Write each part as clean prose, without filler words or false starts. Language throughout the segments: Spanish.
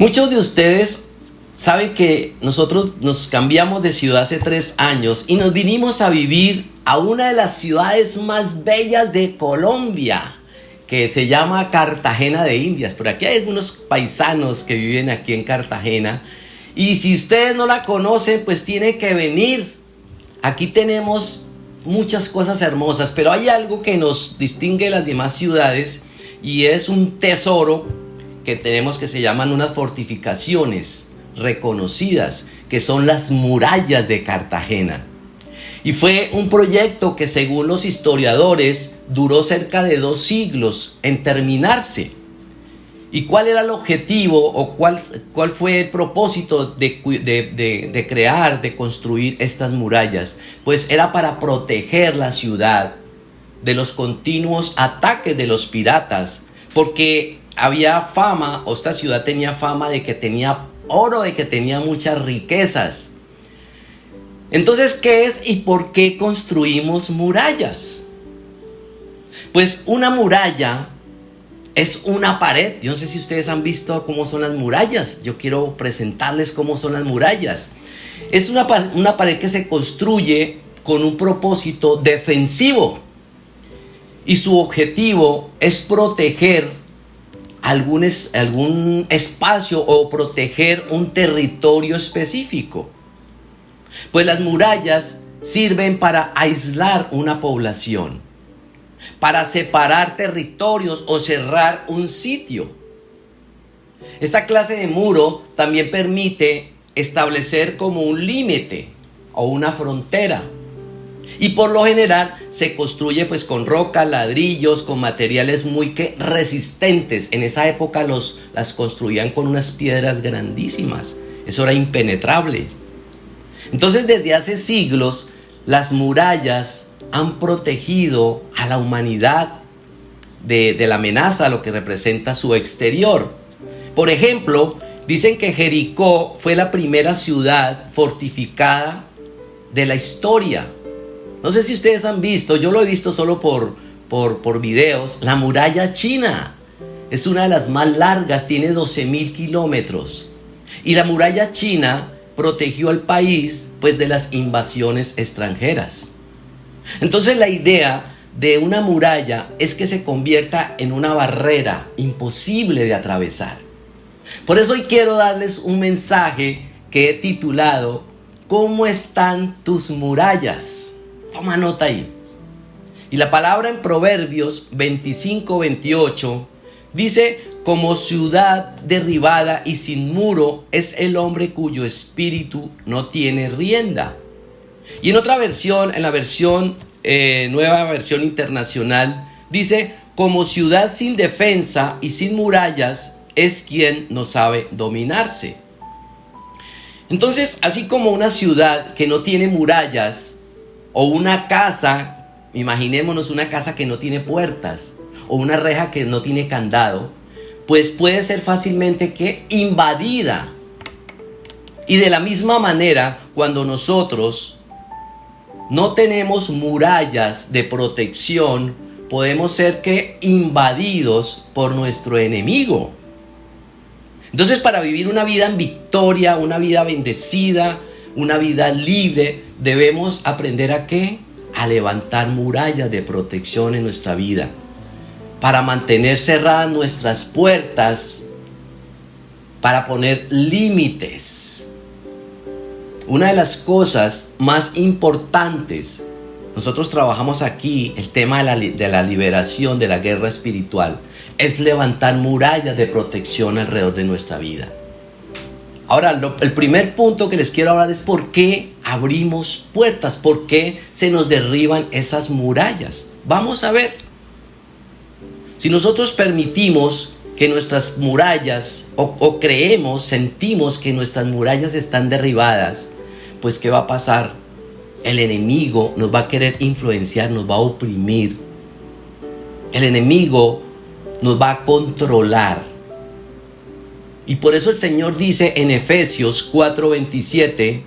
Muchos de ustedes saben que nosotros nos cambiamos de ciudad hace 3 años y nos vinimos a vivir a una de las ciudades más bellas de Colombia, que se llama Cartagena de Indias. Por aquí hay algunos paisanos que viven aquí en Cartagena, y si ustedes no la conocen, pues tienen que venir. Aquí tenemos muchas cosas hermosas, pero hay algo que nos distingue de las demás ciudades, y es un tesoro que tenemos que se llaman unas fortificaciones reconocidas, que son las murallas de Cartagena. Y fue un proyecto que, según los historiadores, duró cerca de 2 siglos en terminarse. ¿Y cuál era el objetivo o cuál fue el propósito de crear, de construir estas murallas? Pues era para proteger la ciudad de los continuos ataques de los piratas, porque había fama, o esta ciudad tenía fama de que tenía oro, de que tenía muchas riquezas. Entonces, ¿qué es y por qué construimos murallas? Pues una muralla es una pared. Yo no sé si ustedes han visto cómo son las murallas. Yo quiero presentarles cómo son las murallas. Es una pared que se construye con un propósito defensivo, y su objetivo es proteger algún espacio o proteger un territorio específico. Pues las murallas sirven para aislar una población, para separar territorios o cerrar un sitio. Esta clase de muro también permite establecer como un límite o una frontera. Y por lo general se construye pues con roca, ladrillos, con materiales muy resistentes. En esa época las construían con unas piedras grandísimas. Eso era impenetrable. Entonces, desde hace siglos, las murallas han protegido a la humanidad de la amenaza, lo que representa su exterior. Por ejemplo, dicen que Jericó fue la primera ciudad fortificada de la historia. No sé si ustedes han visto, yo lo he visto solo por videos, la muralla china. Es una de las más largas, tiene 12,000 kilómetros. Y la muralla china protegió al país pues de las invasiones extranjeras. Entonces, la idea de una muralla es que se convierta en una barrera imposible de atravesar. Por eso hoy quiero darles un mensaje que he titulado ¿Cómo están tus murallas? Toma nota ahí. Y la palabra en Proverbios 25-28 dice: como ciudad derribada y sin muro es el hombre cuyo espíritu no tiene rienda. Y en otra versión, en la versión nueva versión internacional, dice: como ciudad sin defensa y sin murallas es quien no sabe dominarse. Entonces, así como una ciudad que no tiene murallas, o una casa, imaginémonos una casa que no tiene puertas, o una reja que no tiene candado, pues puede ser fácilmente invadida. Y de la misma manera, cuando nosotros no tenemos murallas de protección, podemos ser invadidos por nuestro enemigo. Entonces, para vivir una vida en victoria, una vida bendecida, una vida libre, debemos aprender a levantar murallas de protección en nuestra vida, para mantener cerradas nuestras puertas, para poner límites. Una de las cosas más importantes, nosotros trabajamos aquí el tema de la liberación de la guerra espiritual, es levantar murallas de protección alrededor de nuestra vida. Ahora, el primer punto que les quiero hablar es por qué abrimos puertas, por qué se nos derriban esas murallas. Vamos a ver. Si nosotros permitimos que nuestras murallas, o sentimos que nuestras murallas están derribadas, pues ¿qué va a pasar? El enemigo nos va a querer influenciar, nos va a oprimir. El enemigo nos va a controlar. Y por eso el Señor dice en Efesios 4:27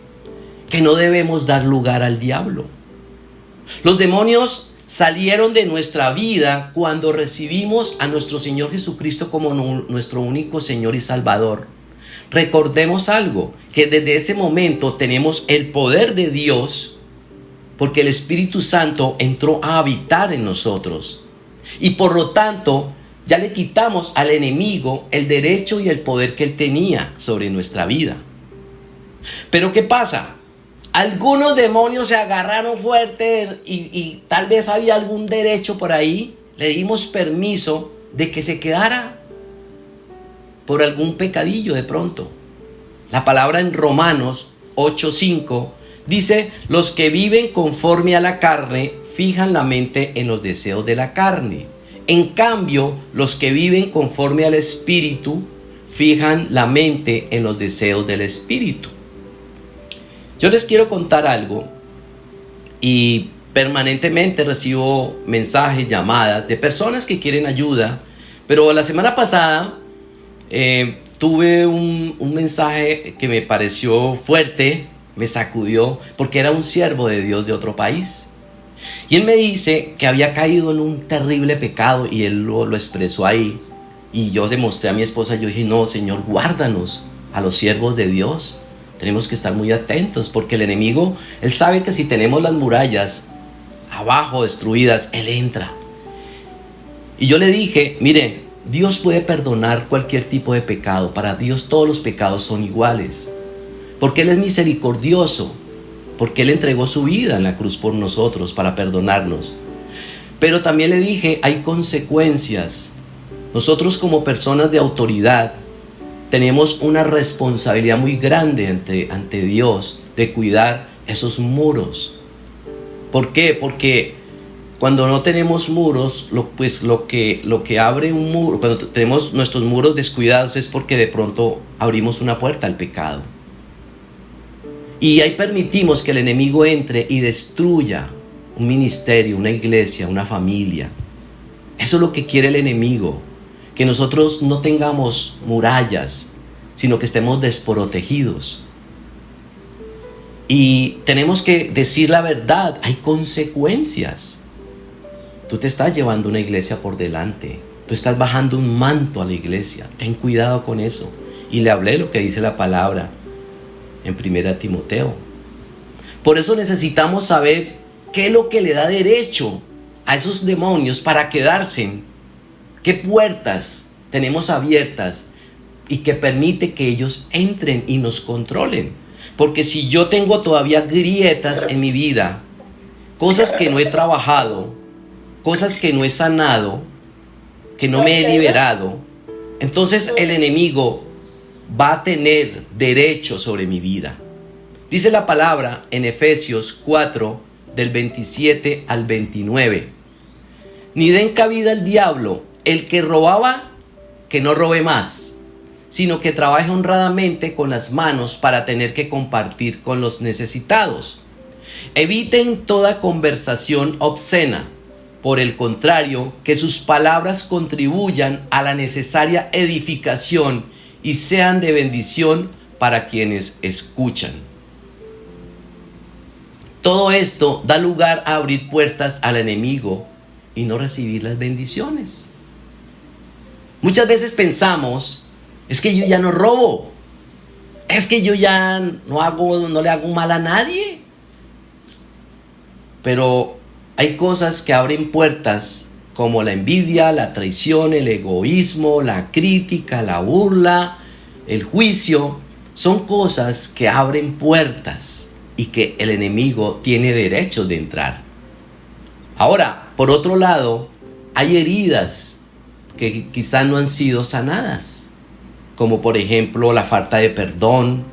que no debemos dar lugar al diablo. Los demonios salieron de nuestra vida cuando recibimos a nuestro Señor Jesucristo como nuestro único Señor y Salvador. recordemos algo, que desde ese momento tenemos el poder de Dios, porque el Espíritu Santo entró a habitar en nosotros. Y por lo tanto, ya le quitamos al enemigo el derecho y el poder que él tenía sobre nuestra vida. Pero ¿qué pasa? Algunos demonios se agarraron fuerte y tal vez había algún derecho por ahí. Le dimos permiso de que se quedara por algún pecadillo de pronto. La palabra en Romanos 8:5 dice: los que viven conforme a la carne fijan la mente en los deseos de la carne. En cambio, los que viven conforme al Espíritu fijan la mente en los deseos del Espíritu. Yo les quiero contar algo, y permanentemente recibo mensajes, llamadas de personas que quieren ayuda, pero la semana pasada tuve un mensaje que me pareció fuerte, me sacudió, porque era un siervo de Dios de otro país. Y él me dice que había caído en un terrible pecado, y él lo expresó ahí. Y yo demostré a mi esposa, yo dije: no, Señor, guárdanos a los siervos de Dios. Tenemos que estar muy atentos, porque el enemigo, él sabe que si tenemos las murallas abajo destruidas, él entra. Y yo le dije: mire, Dios puede perdonar cualquier tipo de pecado. Para Dios todos los pecados son iguales, porque Él es misericordioso, porque Él entregó su vida en la cruz por nosotros para perdonarnos. Pero también le dije: hay consecuencias. Nosotros, como personas de autoridad, tenemos una responsabilidad muy grande ante Dios de cuidar esos muros. ¿Por qué? Porque cuando no tenemos muros, lo que abre un muro, cuando tenemos nuestros muros descuidados, es porque de pronto abrimos una puerta al pecado. Y ahí permitimos que el enemigo entre y destruya un ministerio, una iglesia, una familia. Eso es lo que quiere el enemigo, que nosotros no tengamos murallas, sino que estemos desprotegidos. Y tenemos que decir la verdad, hay consecuencias. Tú te estás llevando una iglesia por delante, tú estás bajando un manto a la iglesia, ten cuidado con eso. Y le hablé lo que dice la palabra en 1 Timoteo. Por eso necesitamos saber qué es lo que le da derecho a esos demonios para quedarse, qué puertas tenemos abiertas y que permite que ellos entren y nos controlen. Porque si yo tengo todavía grietas en mi vida, cosas que no he trabajado, cosas que no he sanado, que no me he liberado, entonces el enemigo va a tener derecho sobre mi vida. Dice la palabra en Efesios 4, del 27 al 29. Ni den cabida al diablo. El que robaba, que no robe más, sino que trabaje honradamente con las manos para tener que compartir con los necesitados. Eviten toda conversación obscena. Por el contrario, que sus palabras contribuyan a la necesaria edificación y sean de bendición para quienes escuchan. Todo esto da lugar a abrir puertas al enemigo y no recibir las bendiciones. Muchas veces pensamos: es que yo ya no robo, es que yo ya no le hago mal a nadie. Pero hay cosas que abren puertas, como la envidia, la traición, el egoísmo, la crítica, la burla, el juicio. Son cosas que abren puertas y que el enemigo tiene derecho de entrar. Ahora, por otro lado, hay heridas que quizás no han sido sanadas, como por ejemplo la falta de perdón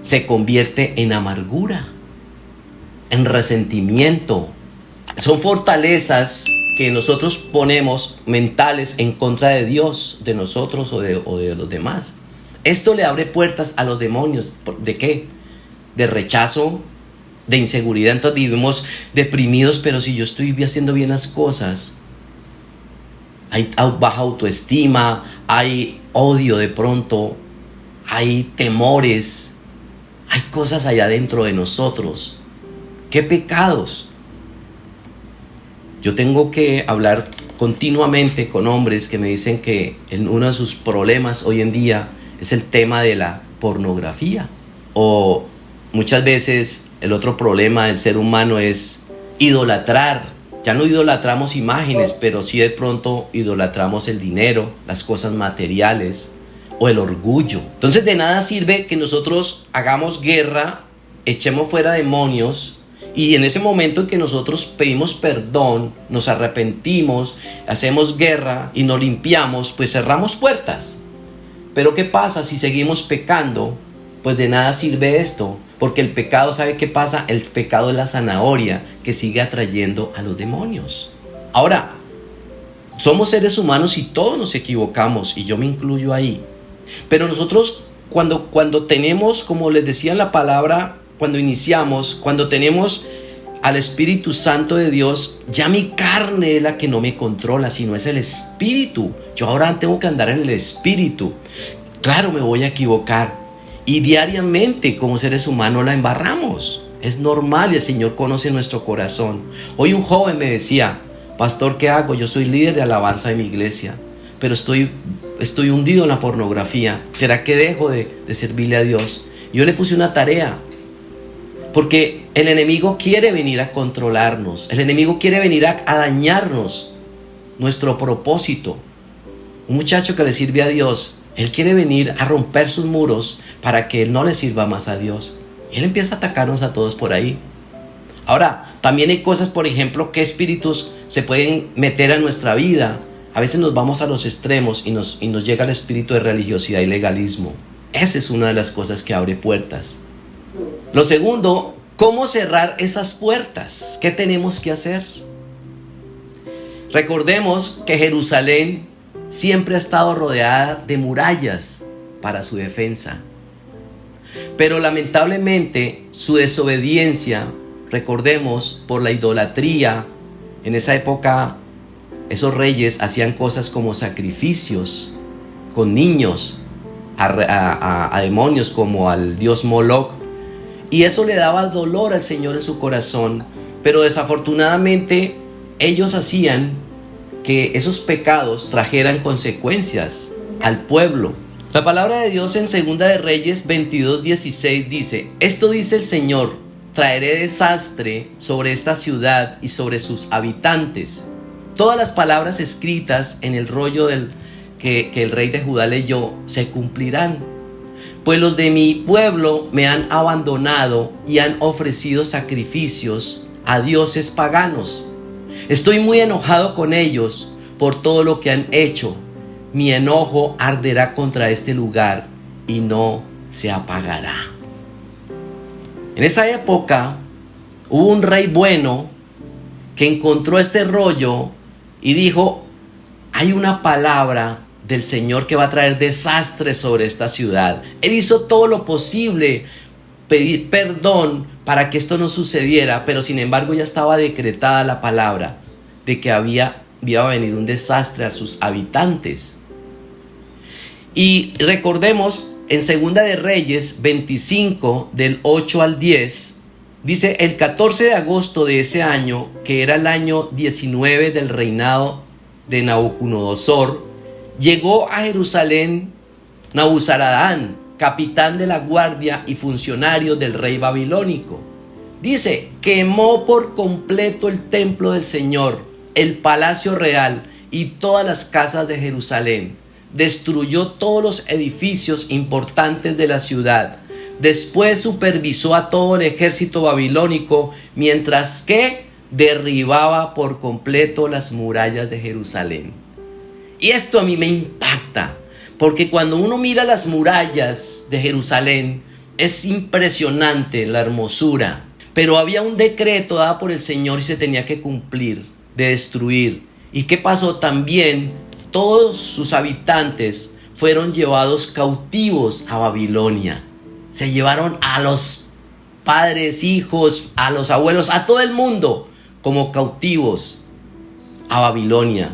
se convierte en amargura, en resentimiento. Son fortalezas que nosotros ponemos mentales en contra de Dios, de nosotros o de los demás. Esto le abre puertas a los demonios. ¿De qué? De rechazo, de inseguridad. Entonces vivimos deprimidos, pero si yo estoy haciendo bien las cosas, hay baja autoestima, hay odio de pronto, hay temores, hay cosas allá dentro de nosotros. ¿Qué pecados? Yo tengo que hablar continuamente con hombres que me dicen que uno de sus problemas hoy en día es el tema de la pornografía. O muchas veces el otro problema del ser humano es idolatrar. Ya no idolatramos imágenes, pero sí de pronto idolatramos el dinero, las cosas materiales o el orgullo. Entonces de nada sirve que nosotros hagamos guerra, echemos fuera demonios, y en ese momento en que nosotros pedimos perdón, nos arrepentimos, hacemos guerra y nos limpiamos, pues cerramos puertas. Pero ¿qué pasa si seguimos pecando? Pues de nada sirve esto, porque el pecado, ¿sabe qué pasa? El pecado es la zanahoria que sigue atrayendo a los demonios. Ahora, somos seres humanos y todos nos equivocamos, y yo me incluyo ahí. Pero nosotros cuando tenemos, como les decía en la palabra, cuando iniciamos, cuando tenemos al Espíritu Santo de Dios, ya mi carne es la que no me controla, sino es el Espíritu. Yo ahora tengo que andar en el Espíritu. Claro, me voy a equivocar. Y diariamente como seres humanos la embarramos. Es normal y el Señor conoce nuestro corazón. Hoy un joven me decía: pastor, ¿qué hago? Yo soy líder de alabanza de mi iglesia, pero estoy hundido en la pornografía. ¿Será que dejo de servirle a Dios? Yo le puse una tarea, porque el enemigo quiere venir a controlarnos. El enemigo quiere venir a dañarnos nuestro propósito. Un muchacho que le sirve a Dios, él quiere venir a romper sus muros para que él no le sirva más a Dios. Él empieza a atacarnos a todos por ahí. Ahora, también hay cosas, por ejemplo, qué espíritus se pueden meter a nuestra vida. A veces nos vamos a los extremos y nos llega el espíritu de religiosidad y legalismo. Esa es una de las cosas que abre puertas. Lo segundo, ¿cómo cerrar esas puertas? ¿Qué tenemos que hacer? Recordemos que Jerusalén siempre ha estado rodeada de murallas para su defensa. Pero lamentablemente su desobediencia, recordemos, por la idolatría, en esa época esos reyes hacían cosas como sacrificios con niños a demonios como al dios Moloch, y eso le daba dolor al Señor en su corazón. Pero desafortunadamente ellos hacían que esos pecados trajeran consecuencias al pueblo. La palabra de Dios en 2 de Reyes 22:16 dice: esto dice el Señor, traeré desastre sobre esta ciudad y sobre sus habitantes. Todas las palabras escritas en el rollo que el rey de Judá leyó se cumplirán. Pues los de mi pueblo me han abandonado y han ofrecido sacrificios a dioses paganos. Estoy muy enojado con ellos por todo lo que han hecho. Mi enojo arderá contra este lugar y no se apagará. En esa época hubo un rey bueno que encontró este rollo y dijo: hay una palabra del Señor que va a traer desastre sobre esta ciudad. Él hizo todo lo posible, pedir perdón para que esto no sucediera, pero sin embargo ya estaba decretada la palabra de que iba a venir un desastre a sus habitantes. Y recordemos en 2 de Reyes 25 del 8 al 10, dice: el 14 de agosto de ese año, que era el año 19 del reinado de Nabucodonosor, llegó a Jerusalén Nabuzaradán, capitán de la guardia y funcionario del rey babilónico. Dice: quemó por completo el templo del Señor, el palacio real y todas las casas de Jerusalén. Destruyó todos los edificios importantes de la ciudad. Después supervisó a todo el ejército babilónico, mientras que derribaba por completo las murallas de Jerusalén. Y esto a mí me impacta, porque cuando uno mira las murallas de Jerusalén, es impresionante la hermosura. Pero había un decreto dado por el Señor y se tenía que cumplir, de destruir. ¿Y qué pasó? También todos sus habitantes fueron llevados cautivos a Babilonia. Se llevaron a los padres, hijos, a los abuelos, a todo el mundo como cautivos a Babilonia.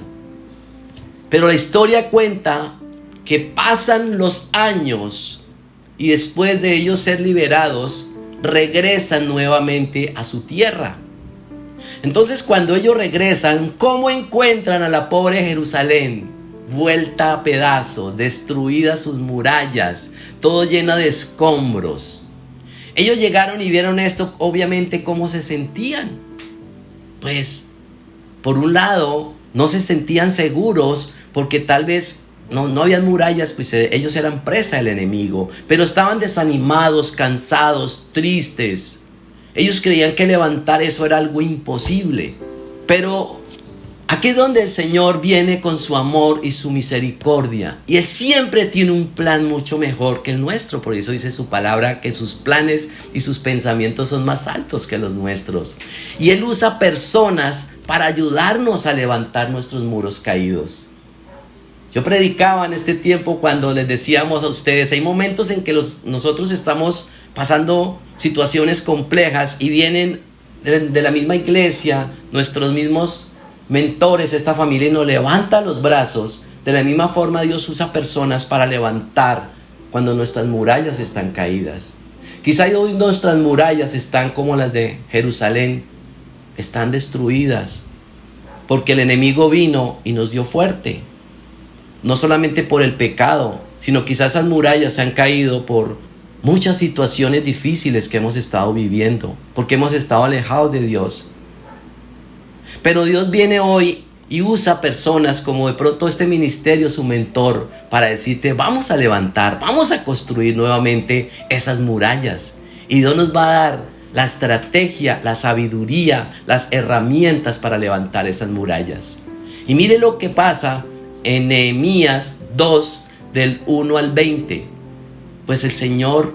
Pero la historia cuenta que pasan los años y después de ellos ser liberados, regresan nuevamente a su tierra. Entonces, cuando ellos regresan, ¿cómo encuentran a la pobre Jerusalén? vuelta a pedazos, destruidas sus murallas, todo lleno de escombros. Ellos llegaron y vieron esto, obviamente, ¿cómo se sentían? Pues, por un lado, no se sentían seguros porque tal vez no habían murallas, pues ellos eran presa del enemigo, pero estaban desanimados, cansados, tristes. Ellos creían que levantar eso era algo imposible. Pero aquí es donde el Señor viene con su amor y su misericordia. Y Él siempre tiene un plan mucho mejor que el nuestro. Por eso dice su palabra que sus planes y sus pensamientos son más altos que los nuestros. Y Él usa personas para ayudarnos a levantar nuestros muros caídos. Yo predicaba en este tiempo cuando les decíamos a ustedes, hay momentos en que nosotros estamos pasando situaciones complejas y vienen de la misma iglesia, nuestros mismos mentores, esta familia, y nos levanta los brazos. De la misma forma Dios usa personas para levantar cuando nuestras murallas están caídas. Quizá hoy nuestras murallas están como las de Jerusalén, están destruidas porque el enemigo vino y nos dio fuerte. No solamente por el pecado, sino quizás esas murallas se han caído por muchas situaciones difíciles que hemos estado viviendo, porque hemos estado alejados de Dios. Pero Dios viene hoy y usa personas como de pronto este ministerio, su mentor, para decirte, vamos a levantar, vamos a construir nuevamente esas murallas. Y Dios nos va a dar la estrategia, la sabiduría, las herramientas para levantar esas murallas. Y mire lo que pasa en Nehemías 2, del 1 al 20. Pues el Señor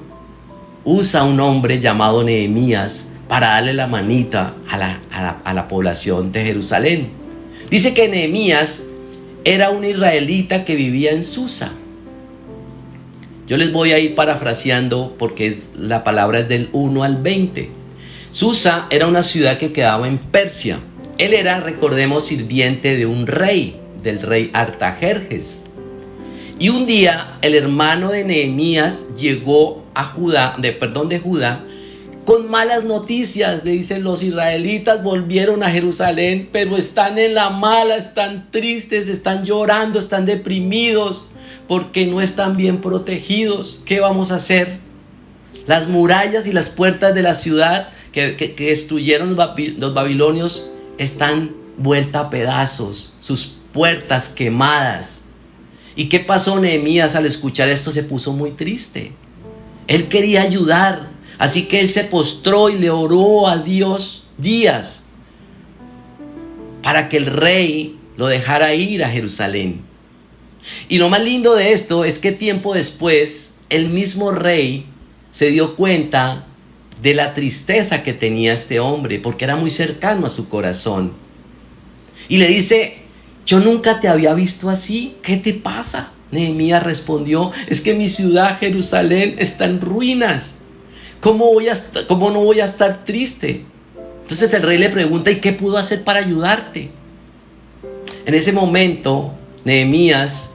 usa a un hombre llamado Nehemías para darle la manita a la población de Jerusalén. Dice que Nehemías era un israelita que vivía en Susa. Yo les voy a ir parafraseando porque la palabra es del 1 al 20. Susa era una ciudad que quedaba en Persia. Él era, recordemos, sirviente de un rey, del rey Artajerjes. Y un día el hermano de Nehemías llegó de Judá con malas noticias. Le dicen, los israelitas volvieron a Jerusalén, pero están en la mala, están tristes, están llorando, están deprimidos porque no están bien protegidos. ¿Qué vamos a hacer? Las murallas y las puertas de la ciudad que destruyeron los babilonios están vueltas a pedazos, sus puertas quemadas. ¿Y qué pasó? Nehemías al escuchar esto se puso muy triste. Él quería ayudar, así que él se postró y le oró a Dios días para que el rey lo dejara ir a Jerusalén. Y lo más lindo de esto es que tiempo después el mismo rey se dio cuenta de la tristeza que tenía este hombre, porque era muy cercano a su corazón. Y le dice, yo nunca te había visto así, ¿qué te pasa? Nehemías respondió, es que mi ciudad Jerusalén está en ruinas. ¿Cómo no voy a estar triste? Entonces el rey le pregunta, ¿y qué puedo hacer para ayudarte? En ese momento Nehemías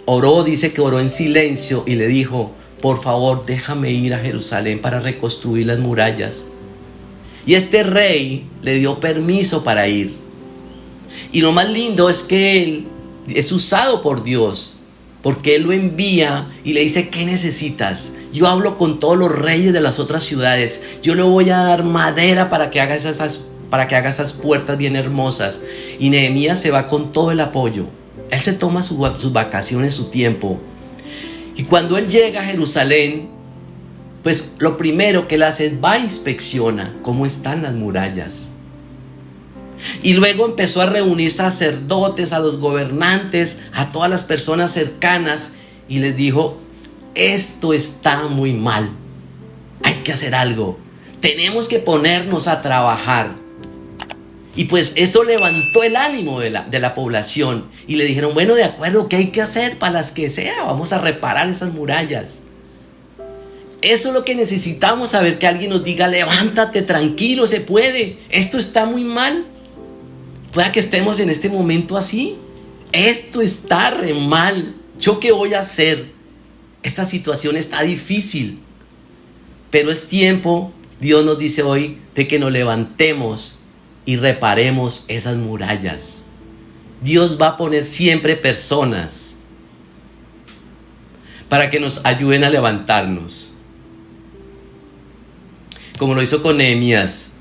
oró, dice que oró en silencio y le dijo, por favor, déjame ir a Jerusalén para reconstruir las murallas. Y este rey le dio permiso para ir. Y lo más lindo es que él es usado por Dios, porque Él lo envía y le dice, ¿qué necesitas? Yo hablo con todos los reyes de las otras ciudades. Yo le voy a dar madera para que haga esas puertas bien hermosas. Y Nehemías se va con todo el apoyo. Él se toma sus vacaciones, su tiempo. Y cuando él llega a Jerusalén, pues lo primero que él hace es va a inspecciona cómo están las murallas. Y luego empezó a reunir sacerdotes, a los gobernantes, a todas las personas cercanas y les dijo, esto está muy mal, hay que hacer algo, tenemos que ponernos a trabajar. Y pues eso levantó el ánimo de la población y le dijeron, bueno, de acuerdo, ¿qué hay que hacer? Para las que sea, vamos a reparar esas murallas. Eso es lo que necesitamos, saber que alguien nos diga, levántate, tranquilo, se puede, esto está muy mal. Pueda que estemos en este momento así, esto está re mal, ¿yo qué voy a hacer? Esta situación está difícil, pero es tiempo, Dios nos dice hoy, de que nos levantemos y reparemos esas murallas. Dios va a poner siempre personas para que nos ayuden a levantarnos, como lo hizo con Nehemías.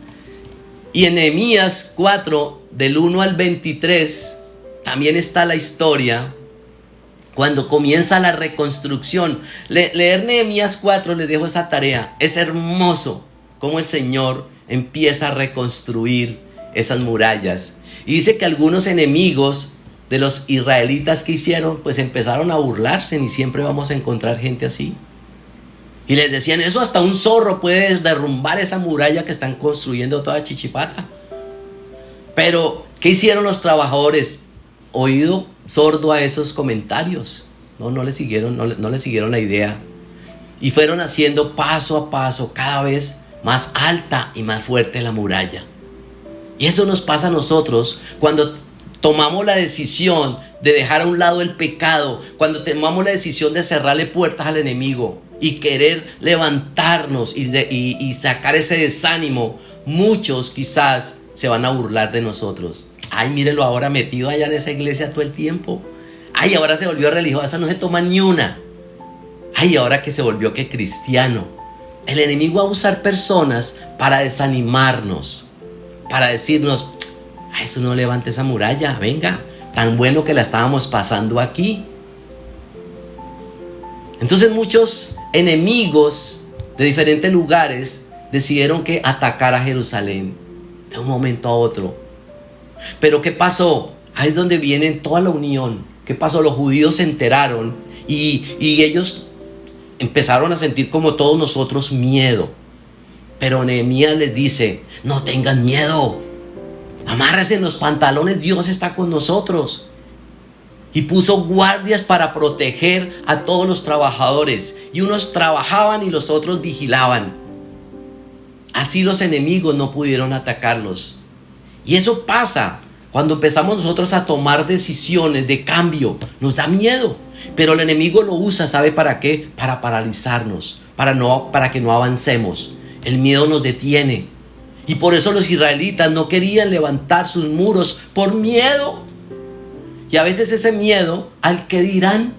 Y en Nehemías 4, del 1 al 23, también está la historia cuando comienza la reconstrucción. Leer Nehemías 4, les dejo esa tarea. Es hermoso cómo el Señor empieza a reconstruir esas murallas. Y dice que algunos enemigos de los israelitas que hicieron, pues empezaron a burlarse, y siempre vamos a encontrar gente así. Y les decían, eso hasta un zorro puede derrumbar esa muralla que están construyendo toda Chichipata. Pero, ¿qué hicieron los trabajadores? Oído sordo a esos comentarios. No le siguieron la idea. Y fueron haciendo paso a paso cada vez más alta y más fuerte la muralla. Y eso nos pasa a nosotros cuando tomamos la decisión de dejar a un lado el pecado, cuando tomamos la decisión de cerrarle puertas al enemigo y querer levantarnos y sacar ese desánimo. Muchos quizás se van a burlar de nosotros. Ay, mírelo ahora metido allá en esa iglesia todo el tiempo. Ay, ahora se volvió religiosa, no se toma ni una. Ay, ahora que se volvió que cristiano. El enemigo va a usar personas para desanimarnos, para decirnos, ay, eso no levante esa muralla, venga, tan bueno que la estábamos pasando aquí. Entonces muchos enemigos de diferentes lugares decidieron que atacar a Jerusalén de un momento a otro. Pero ¿qué pasó? Ahí es donde viene toda la unión. ¿Qué pasó? Los judíos se enteraron y ellos empezaron a sentir como todos nosotros miedo. Pero Nehemías les dice, no tengan miedo, amárrense en los pantalones, Dios está con nosotros. Y puso guardias para proteger a todos los trabajadores. Y unos trabajaban y los otros vigilaban. Así los enemigos no pudieron atacarlos. Y eso pasa cuando empezamos nosotros a tomar decisiones de cambio. Nos da miedo, pero el enemigo lo usa, ¿sabe para qué? Para paralizarnos, para que no avancemos. El miedo nos detiene. Y por eso los israelitas no querían levantar sus muros por miedo. Y a veces ese miedo al que dirán,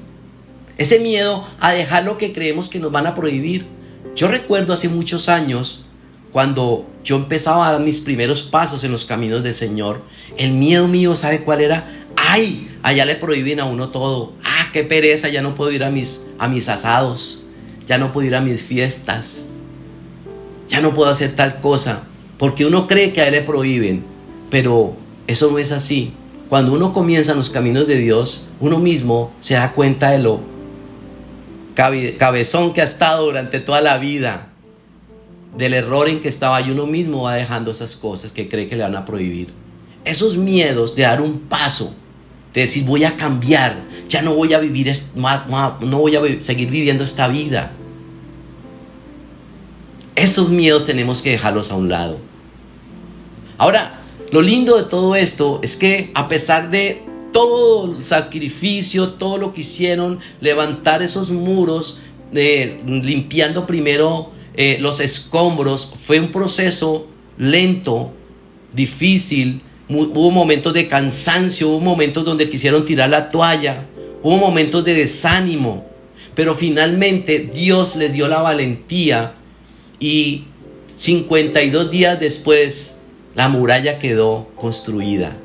ese miedo a dejar lo que creemos que nos van a prohibir. Yo recuerdo hace muchos años, cuando yo empezaba a dar mis primeros pasos en los caminos del Señor, el miedo mío, ¿sabe cuál era? ¡Ay! Allá le prohíben a uno todo. ¡Ah, qué pereza! Ya no puedo ir a mis asados. Ya no puedo ir a mis fiestas. Ya no puedo hacer tal cosa. Porque uno cree que a él le prohíben. Pero eso no es así. Cuando uno comienza en los caminos de Dios, uno mismo se da cuenta de lo cabezón que ha estado durante toda la vida, del error en que estaba, y uno mismo va dejando esas cosas que cree que le van a prohibir. Esos miedos de dar un paso, de decir voy a cambiar, ya no voy a vivir, no voy a seguir viviendo esta vida. Esos miedos tenemos que dejarlos a un lado. Ahora, lo lindo de todo esto es que a pesar de todo el sacrificio, todo lo que hicieron, levantar esos muros, limpiando primero los escombros, fue un proceso lento, difícil. Hubo momentos de cansancio, hubo momentos donde quisieron tirar la toalla, hubo momentos de desánimo, pero finalmente Dios les dio la valentía y 52 días después la muralla quedó construida.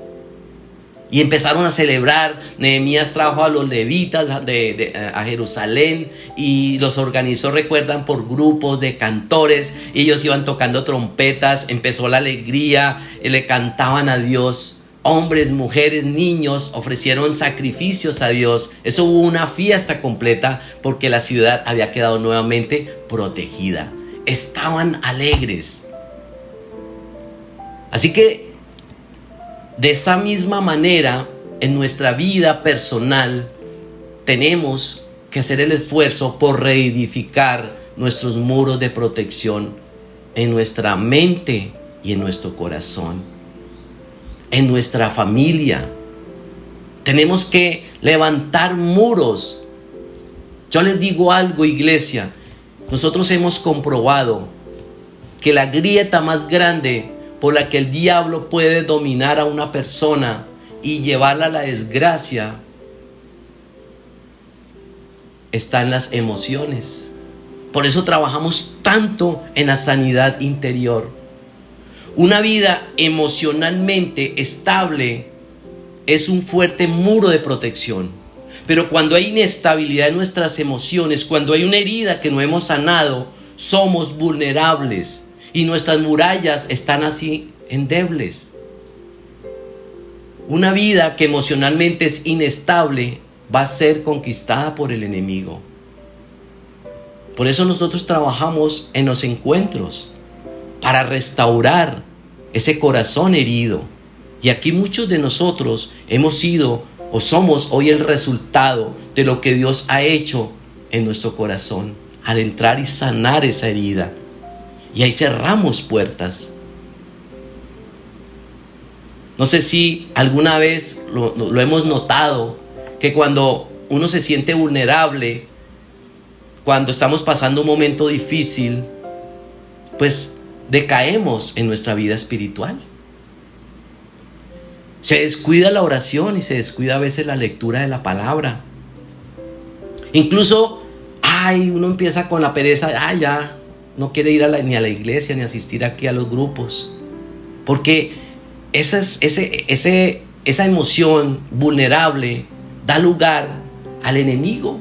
Y empezaron a celebrar. Nehemías trajo a los levitas a Jerusalén y los organizó, recuerdan, por grupos de cantores. Ellos iban tocando trompetas, empezó la alegría, le cantaban a Dios. Hombres, mujeres, niños ofrecieron sacrificios a Dios. Eso hubo una fiesta completa porque la ciudad había quedado nuevamente protegida. Estaban alegres. Así que de esta misma manera, en nuestra vida personal, tenemos que hacer el esfuerzo por reedificar nuestros muros de protección en nuestra mente y en nuestro corazón, en nuestra familia. Tenemos que levantar muros. Yo les digo algo, iglesia, nosotros hemos comprobado que la grieta más grande por la que el diablo puede dominar a una persona y llevarla a la desgracia está en las emociones. Por eso trabajamos tanto en la sanidad interior. Una vida emocionalmente estable es un fuerte muro de protección. Pero cuando hay inestabilidad en nuestras emociones, cuando hay una herida que no hemos sanado, somos vulnerables y nuestras murallas están así endebles. Una vida que emocionalmente es inestable va a ser conquistada por el enemigo. Por eso nosotros trabajamos en los encuentros para restaurar ese corazón herido. Y aquí muchos de nosotros hemos sido o somos hoy el resultado de lo que Dios ha hecho en nuestro corazón al entrar y sanar esa herida. Y ahí cerramos puertas. No sé si alguna vez lo hemos notado, que cuando uno se siente vulnerable, cuando estamos pasando un momento difícil, pues decaemos en nuestra vida espiritual. Se descuida la oración y se descuida a veces la lectura de la palabra. Incluso, uno empieza con la pereza, ya no quiere ir ni a la iglesia ni asistir aquí a los grupos. Porque esa emoción vulnerable da lugar al enemigo.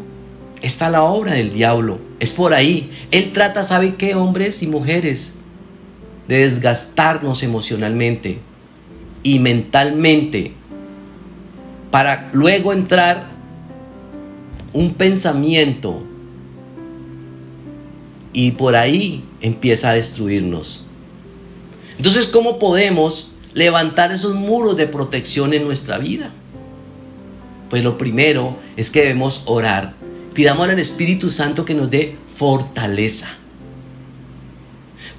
Está la obra del diablo. Es por ahí. Él trata, ¿sabe qué, hombres y mujeres? De desgastarnos emocionalmente y mentalmente, para luego entrar un pensamiento y por ahí empieza a destruirnos. Entonces, ¿cómo podemos levantar esos muros de protección en nuestra vida? Pues lo primero es que debemos orar. Pidamos al Espíritu Santo que nos dé fortaleza.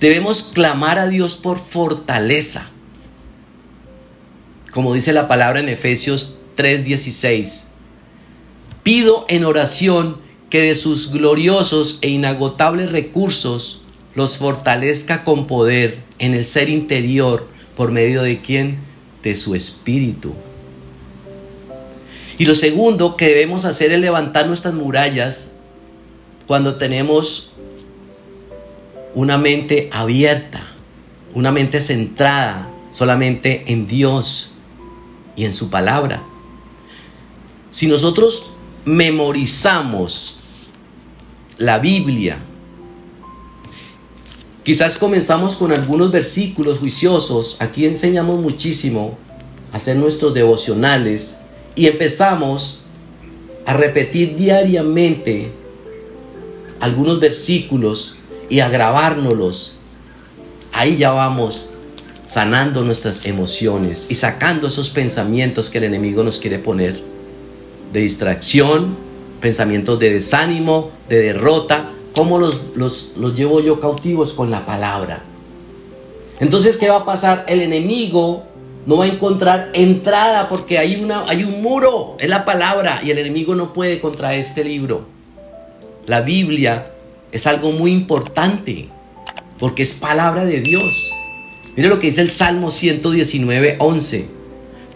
Debemos clamar a Dios por fortaleza. Como dice la palabra en Efesios 3:16. Pido en oración que de sus gloriosos e inagotables recursos los fortalezca con poder en el ser interior. ¿Por medio de quién? De su Espíritu. Y lo segundo que debemos hacer es levantar nuestras murallas cuando tenemos una mente abierta, una mente centrada solamente en Dios y en su palabra. Si nosotros memorizamos la Biblia, quizás comenzamos con algunos versículos juiciosos. Aquí enseñamos muchísimo a hacer nuestros devocionales y empezamos a repetir diariamente algunos versículos y a grabárnoslos. Ahí ya vamos sanando nuestras emociones y sacando esos pensamientos que el enemigo nos quiere poner de distracción, pensamientos de desánimo, de derrota. ¿Cómo los llevo yo cautivos? Con la palabra. Entonces, ¿qué va a pasar? El enemigo no va a encontrar entrada porque hay un muro, es la palabra, y el enemigo no puede contra este libro. La Biblia es algo muy importante porque es palabra de Dios. Mire lo que dice el Salmo 119:11.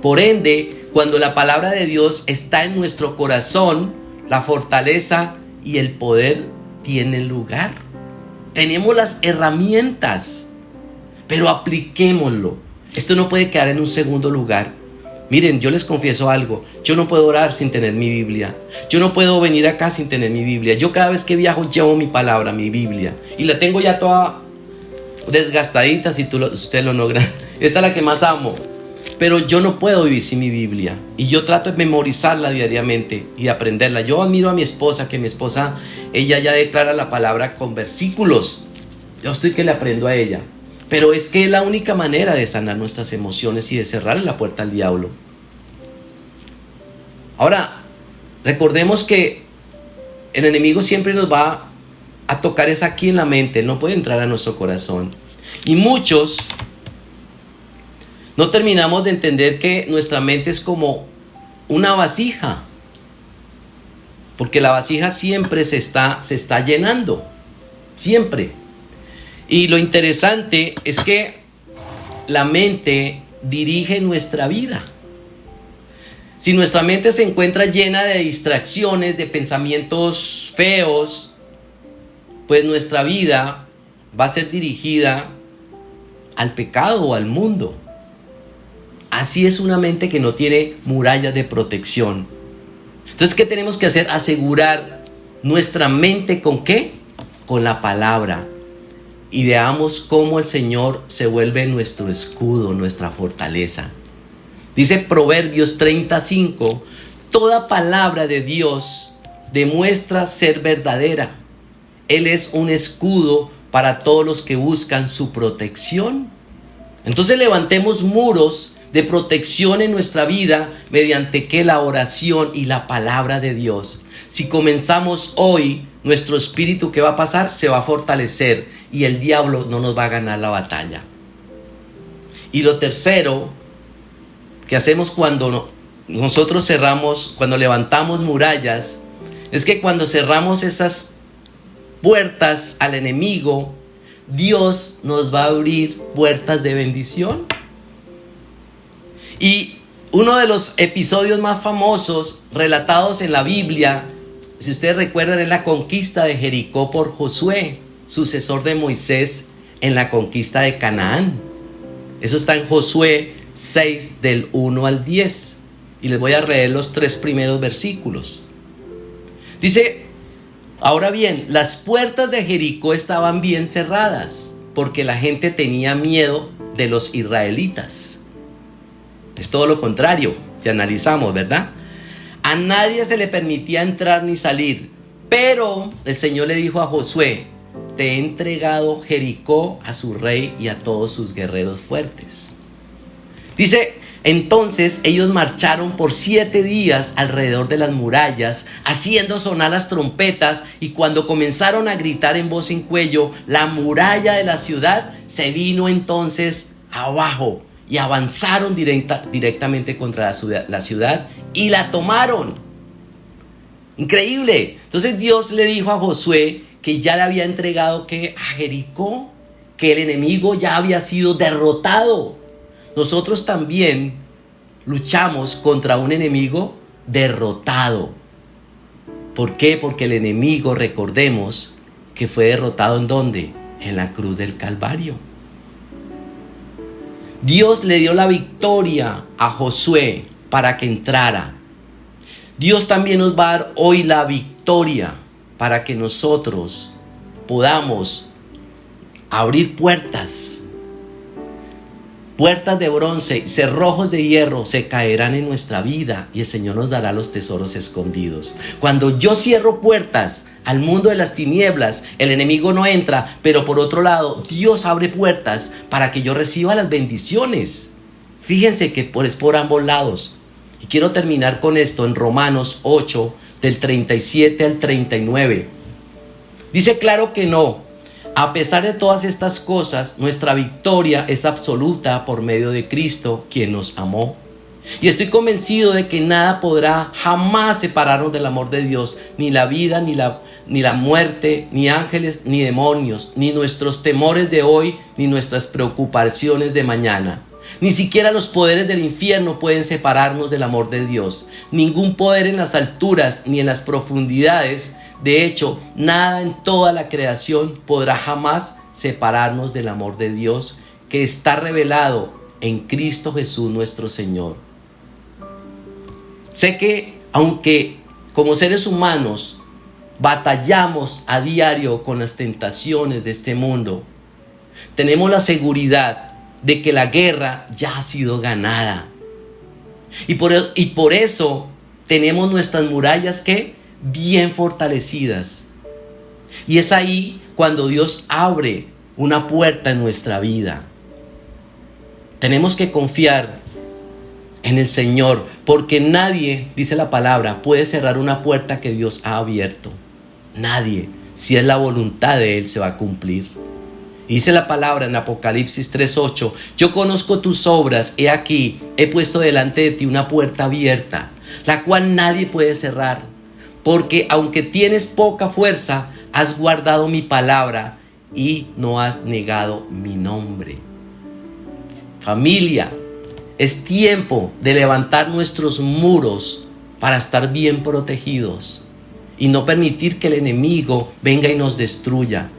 Por ende, cuando la palabra de Dios está en nuestro corazón, la fortaleza y el poder tienen lugar. Tenemos las herramientas, pero apliquémoslo. Esto no puede quedar en un segundo lugar. Miren, yo les confieso algo. Yo no puedo orar sin tener mi Biblia. Yo no puedo venir acá sin tener mi Biblia. Yo cada vez que viajo llevo mi palabra, mi Biblia. Y la tengo ya toda desgastadita, si usted lo logra. Esta es la que más amo. Pero yo no puedo vivir sin mi Biblia. Y yo trato de memorizarla diariamente y de aprenderla. Yo admiro a mi esposa, que mi esposa, ella ya declara la palabra con versículos. Yo estoy que le aprendo a ella. Pero es que es la única manera de sanar nuestras emociones y de cerrarle la puerta al diablo. Ahora, recordemos que el enemigo siempre nos va a tocar es aquí en la mente. No puede entrar a nuestro corazón. Y muchos no terminamos de entender que nuestra mente es como una vasija. Porque la vasija siempre se está llenando. Siempre. Y lo interesante es que la mente dirige nuestra vida. Si nuestra mente se encuentra llena de distracciones, de pensamientos feos, pues nuestra vida va a ser dirigida al pecado o al mundo. Así es una mente que no tiene murallas de protección. Entonces, ¿qué tenemos que hacer? Asegurar nuestra mente ¿con qué? Con la palabra. Y veamos cómo el Señor se vuelve nuestro escudo, nuestra fortaleza. Dice Proverbios 35, toda palabra de Dios demuestra ser verdadera. Él es un escudo para todos los que buscan su protección. Entonces levantemos muros de protección en nuestra vida mediante que la oración y la palabra de Dios. Si comenzamos hoy, nuestro espíritu, ¿qué va a pasar? Se va a fortalecer y el diablo no nos va a ganar la batalla. Y lo tercero que hacemos cuando nosotros cerramos, cuando levantamos murallas, es que cuando cerramos esas puertas al enemigo, Dios nos va a abrir puertas de bendición. Y uno de los episodios más famosos relatados en la Biblia, si ustedes recuerdan, es la conquista de Jericó por Josué, sucesor de Moisés en la conquista de Canaán. Eso está en Josué 6 del 1 al 10. Y les voy a leer los 3 primeros versículos. Dice, ahora bien, las puertas de Jericó estaban bien cerradas, porque la gente tenía miedo de los israelitas. Es todo lo contrario, si analizamos, ¿verdad? A nadie se le permitía entrar ni salir, pero el Señor le dijo a Josué, te he entregado Jericó a su rey y a todos sus guerreros fuertes. Dice, entonces ellos marcharon por 7 días alrededor de las murallas, haciendo sonar las trompetas, y cuando comenzaron a gritar en voz en cuello, la muralla de la ciudad se vino entonces abajo, y avanzaron directamente contra la ciudad y la tomaron. Increíble. Entonces Dios le dijo a Josué que ya le había entregado a Jericó, que el enemigo ya había sido derrotado. Nosotros también luchamos contra un enemigo derrotado. ¿Por qué? Porque el enemigo, recordemos, que fue derrotado ¿en dónde? En la cruz del Calvario. Dios le dio la victoria a Josué para que entrara. Dios también nos va a dar hoy la victoria para que nosotros podamos abrir puertas. Puertas de bronce, cerrojos de hierro se caerán en nuestra vida y el Señor nos dará los tesoros escondidos. Cuando yo cierro puertas al mundo de las tinieblas, el enemigo no entra, pero por otro lado, Dios abre puertas para que yo reciba las bendiciones. Fíjense que es por ambos lados. Y quiero terminar con esto en Romanos 8, del 37 al 39. Dice, claro que no. A pesar de todas estas cosas, nuestra victoria es absoluta por medio de Cristo, quien nos amó. Y estoy convencido de que nada podrá jamás separarnos del amor de Dios, ni la vida, ni la muerte, ni ángeles, ni demonios, ni nuestros temores de hoy, ni nuestras preocupaciones de mañana. Ni siquiera los poderes del infierno pueden separarnos del amor de Dios. Ningún poder en las alturas ni en las profundidades. De hecho, nada en toda la creación podrá jamás separarnos del amor de Dios que está revelado en Cristo Jesús nuestro Señor. Sé que aunque como seres humanos batallamos a diario con las tentaciones de este mundo, tenemos la seguridad de que la guerra ya ha sido ganada. Y por eso tenemos nuestras murallas bien fortalecidas. Y es ahí cuando Dios abre una puerta en nuestra vida. Tenemos que confiar en el Señor, porque nadie, dice la palabra, puede cerrar una puerta que Dios ha abierto. Nadie. Si es la voluntad de Él, se va a cumplir. Dice la palabra en Apocalipsis 3:8, yo conozco tus obras, he aquí, he puesto delante de ti una puerta abierta, la cual nadie puede cerrar, porque aunque tienes poca fuerza, has guardado mi palabra y no has negado mi nombre. Familia, Es tiempo de levantar nuestros muros para estar bien protegidos y no permitir que el enemigo venga y nos destruya,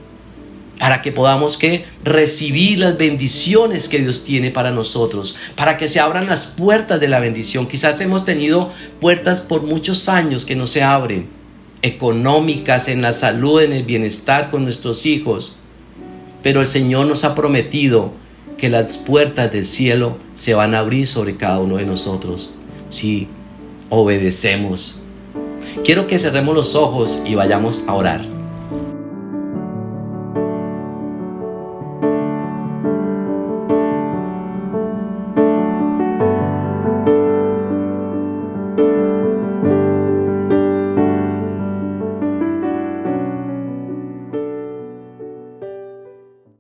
para que podamos recibir las bendiciones que Dios tiene para nosotros, para que se abran las puertas de la bendición. Quizás hemos tenido puertas por muchos años que no se abren, económicas, en la salud, en el bienestar con nuestros hijos, pero el Señor nos ha prometido que las puertas del cielo se van a abrir sobre cada uno de nosotros si obedecemos. Quiero que cerremos los ojos y vayamos a orar.